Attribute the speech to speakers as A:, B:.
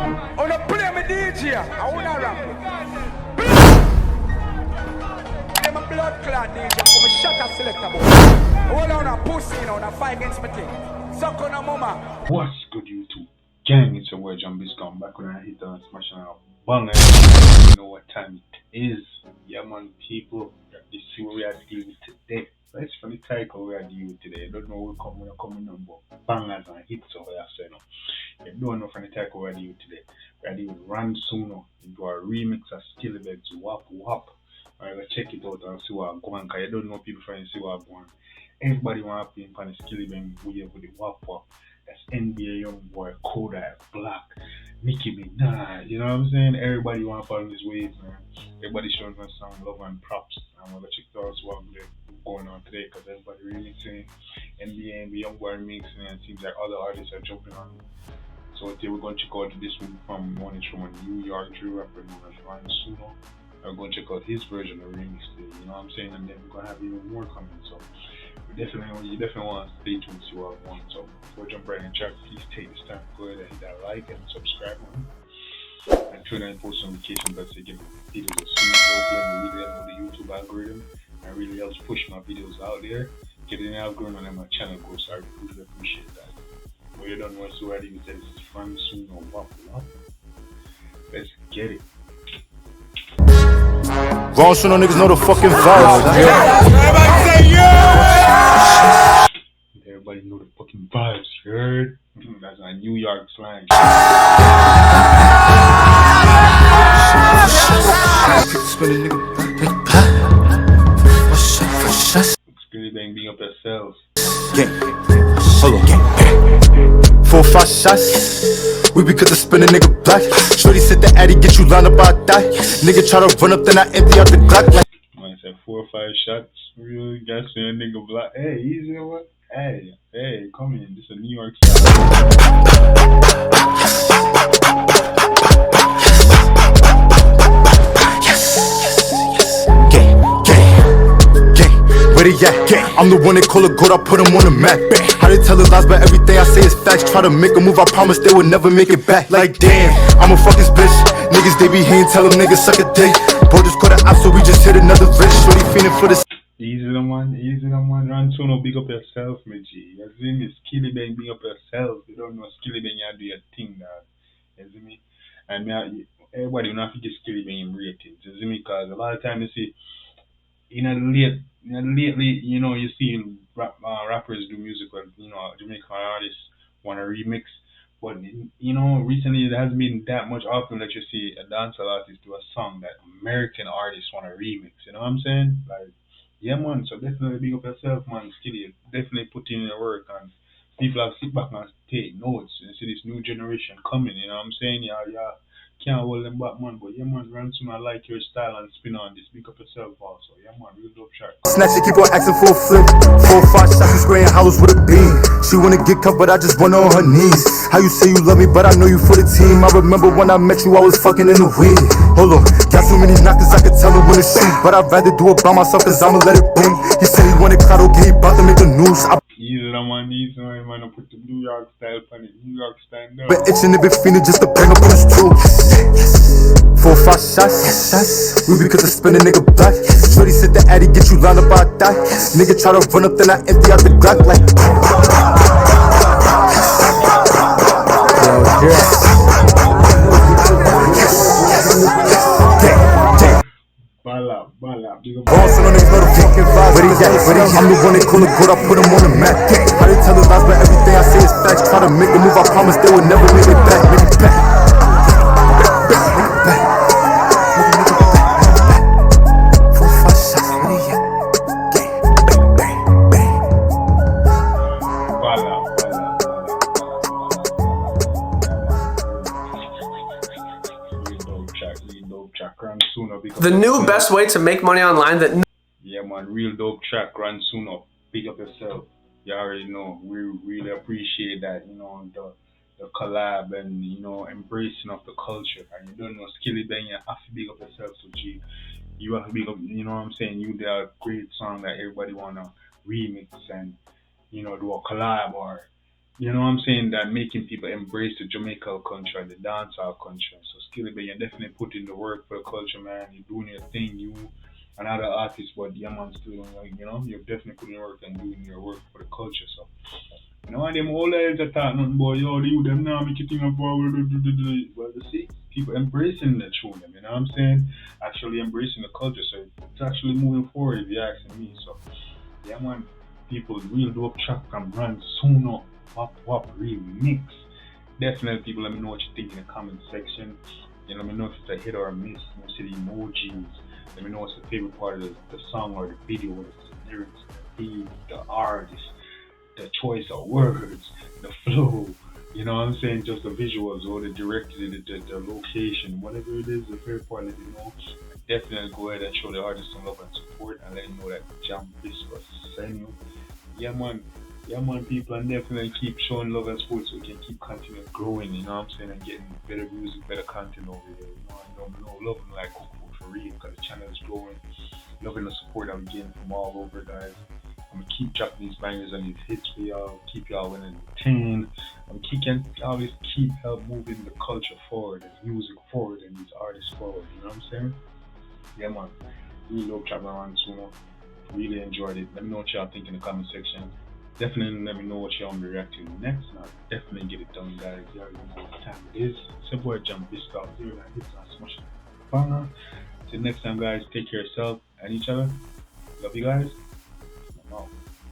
A: On a play me DJ, I wanna rap. I'm a blood clot DJ, I'm a shot a selector boy. Hold on a pussy, you know, a fight against me thing. Suck on a mama.
B: What's good, YouTube? Gang, it's your boy Jamaican. Come back when I hit on smashing out banger. You know what time it is. Yeah, man, people. This is what we are dealing with today. That's for the title we are dealing with today. I don't know what we're coming on, but bangers and hits over there, so you know. You don't know from the title we are dealing with today. We are dealing with Suno into a remix of Skillibeg's Whap Whap. Alright, check it out and see what I'm going. Cause you don't know people trying to see what I'm going. Everybody want to play on the Skillibeg with the Whap Whap. That's NBA Youngboy, Kodak, Black, Nicki Minaj, you know what I'm saying? Everybody want to follow his ways, man. Everybody showing us some love and props. I'm going to check out what's going on today because everybody remixing NBA Youngboy remixing, and it seems like other artists are jumping on it. So today we're going to check out this one is from a New York drill rapper known as Suno. We're going to check out his version of the remix today, you know what I'm saying? And then we're going to have even more coming. So you definitely want to stay tuned to see what I want. So before we jump right in the chat, please take this time to go ahead and hit that like and subscribe button. And turn on post notifications that say give me videos as soon as I upload. Really help the YouTube algorithm and really helps push my videos out there. Get an algorithm and my channel grows. So I really appreciate that. But you don't know what's already with this is from Suno Whap Whap. Let's get it.
C: Wrong Suno niggas know the fucking vibes.
A: Everybody say yeah!
B: Everybody know the fucking vibes, you heard? That's a New York slang. Skillibeg, being up yourselves.
C: Hold on. 4 or 5 shots. We be cut to spin a nigga black. Shorty said the addy get you lined up out that. Nigga try to run up, then I empty out the Glock like.
B: I said 4 or 5 shots. Really got a nigga black. Hey, easy what? Hey, come in. This is a New York style. I'm the one they call a goat, I put him on the map. How they tell the lies, but everything I say is facts. Try to make a move, I promise they will never make it back. Like damn, I'm a fuck this bitch. Niggas they be hating, tell them niggas suck a dick. Bro just caught an op, so we just hit another bitch. Shorty feeling for this. Easy the man. Run Suno, big up yourself, my G. You see me? Skillibeg, big up yourself. You don't know Skillibeg, you do your thing, dog. You see me? And everybody will not forget Skillibeg in ratings. You see me? Because a lot of times you see, lately, you know, you see rappers do music with, you know, Jamaican artists want to remix. But, you know, recently there hasn't been that much often that you see a dancehall artist do a song that American artists want to remix. You know what I'm saying? Like, yeah, man. So definitely big up yourself, man. Skilly, definitely put in your work, and people have to sit back and take notes and see this new generation coming. You know what I'm saying? Yeah. Can't hold them back, man. But yeah, man, run soon. I like your style and spin on this. Big up yourself also. Yeah, man, real dope track.
C: Snatch it, keep on asking for a flip. 4 or 5 shots, you spraying hollows with a beam. She wanna get cut, but I just want her on her knees. How you say you love me, but I know you for the team. I remember when I met you, I was fucking in the weed. Hold on, got too many knockers, I could tell her when to shoot. But I'd rather do it by myself, cause I'ma let it boom. He said he wanted clout, okay, he bout to make the news.
B: Easy, man, I put the New York style on it. New York style now.
C: Been itching and been feeling just to bring up on his true. 4 or 5 shots. We be cut to spin a nigga black. Shorty said the addy get you lined up out that. Nigga try to run up, then I empty out the Glock like.
B: Bala.
C: Boss on niggas know the fucking vibes. I'm the one they call a goat, I put him on the map. How they tell the lies, but everything I say is facts. Try to make a move, I promise they will never make it back. Make it back. 4 or 5 shots, where they at?
B: Bala. Real dope track. Run Suno.
D: The new best way to make money online that.
B: Yeah, man, real dope track. Run Suno. Big up yourself. You already know. We really appreciate that, you know, the collab and, you know, embracing of the culture. And you don't know Skillibeg, you have to big up yourself, so G. You have to big up, you know what I'm saying? You did a great song that everybody wanna remix and, you know, do a collab or You know what I'm saying? That making people embrace the Jamaican culture, the dancehall culture. So Skilly, you're definitely putting the work for the culture, man. You're doing your thing. You another artist, but yeah, man, still, like, you're definitely putting your work and doing your work for the culture. So, and them old heads are talking nothing about, yo, you them now make you think about, well, you see, people embracing the tune, you know what I'm saying? Actually embracing the culture. So it's actually moving forward, if you're asking me. So, yeah, man, people, real dope track from Run Suno, Whap Whap remix. Definitely, people, let me know what you think in the comment section. Let me know if it's a hit or a miss. Let me see the emojis. Let me know what's the favorite part of the song or the video, what's the lyrics, the beat, the artist, the choice of words, the flow. You know what I'm saying? Just the visuals or the directed, the location, whatever it is, the favorite part, let me know. Definitely go ahead and show the artist some love and support and let them know that Jam Biscuit send you. Yeah, man. Yeah, man, people, and definitely keep showing love and support so we can keep continuing growing, you know what I'm saying, and getting better music, better content over there. I know, loving like Cookbook for real because the channel is growing. Loving the support I'm getting from all over, guys. I'm gonna keep dropping these bangers and these hits for y'all, keep y'all entertained. Always keep help moving the culture forward and music forward and these artists forward, you know what I'm saying? Yeah, man. Really love traveling around Suno. Really enjoyed it. Let me know what y'all think in the comment section. Definitely let me know what y'all want to react to next. And I'll definitely get it done, guys. You already know what time it is. It's your boy Jam Biscuit here. Like hits on Smash Banger. Till next time, guys. Take care of yourself and each other. Love you guys. I'm out.